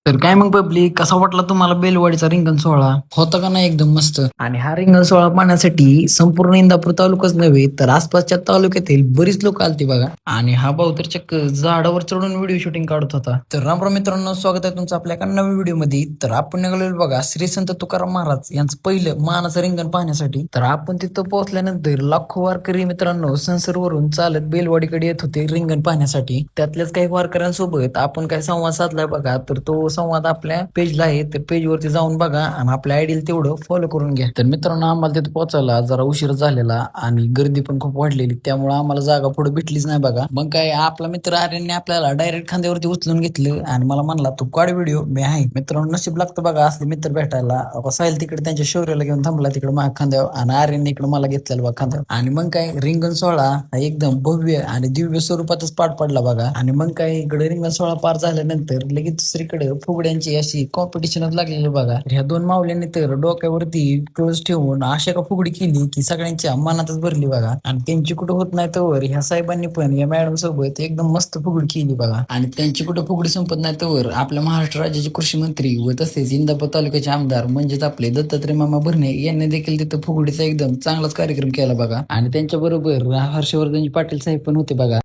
तर काय मग पब्लिक कसा वाटला तुम्हाला बेलवाडीचा रिंगण सोहळा होता का नाही एकदम मस्त. आणि हा रिंगण सोहळा पाहण्यासाठी संपूर्ण इंदापूर तालुकाच नव्हे तर आसपासच्या तालुक्यातील बरीच लोक आलती बघा. आणि हा भाऊ तर चक्क झाडावर चढून व्हिडिओ शूटिंग काढत होता. तर रामराम मित्रांनो, स्वागत आहे तुमचं आपल्या एका नव्या व्हिडिओ मध्ये. तर आपण निघालेलो बघा श्री संत तुकाराम महाराज यांचं पहिलं मानाचं रिंगण पाहण्यासाठी. तर आपण तिथं पोहोचल्यानंतर लाखो वारकरी मित्रांनो संसरवरून चालत बेलवाडीकडे येत होते रिंगण पाहण्यासाठी. त्यातल्याच काही वारकऱ्यांसोबत आपण काय संवाद साधलाय बघा. तर तो संवाद आपल्या पेजला आहे, तर पेज वरती जाऊन बघा आणि आपल्या आयडीला तेवढं फॉलो करून घ्या. तर मित्रांनो, आम्हाला तिथे पोहोचायला जरा उशीर झालेला आणि गर्दी पण खूप वाढलेली, त्यामुळे आम्हाला जागा पुढे भेटलीच नाही बघा. मग काय आपला मित्र आर्यनने आपल्याला डायरेक्ट खांद्यावरती उचलून घेतलं आणि मला म्हणला तू काढ व्हिडिओ, मी आहे. मित्रांनो, नशीब लागतं बघा असले मित्र भेटायला. साहिल तिकडे त्यांच्या शौर्याला घेऊन थांबला तिकडे माझ्या खांद्यावर आणि आर्यनने इकडे मला घेतलेलं बघा खांद्यावर. आणि मग काय रिंगण सोहळा हा एकदम भव्य आणि दिव्य स्वरूपातच पार पडला बघा. आणि मग काय इकडे रिंगण सोहळा पार झाल्यानंतर लगेच दुसरीकडे फुगड्यांची अशी कॉम्पिटिशनच लागलेली बघा. ह्या दोन माऊल्यांनी तर डोक्यावरती क्लोज ठेवून अशा का फुगडी केली की सगळ्यांच्या मनातच भरली बघा. आणि त्यांची कुठं होत नाही तर ह्या साहेबांनी पण या मॅडम सोबत एकदम मस्त फुगडी केली बघा. आणि त्यांची कुठं फुगडी संपत नाही तर आपल्या महाराष्ट्र राज्याचे कृषी मंत्री व तसेच इंदापूर तालुक्याचे आमदार म्हणजेच आपले दत्तात्रय मामा भरणे यांनी देखील तिथं फुगडीचा एकदम चांगलाच कार्यक्रम केला बघा. आणि त्यांच्या बरोबर हर्षवर्धन पाटील साहेब पण होते बघा.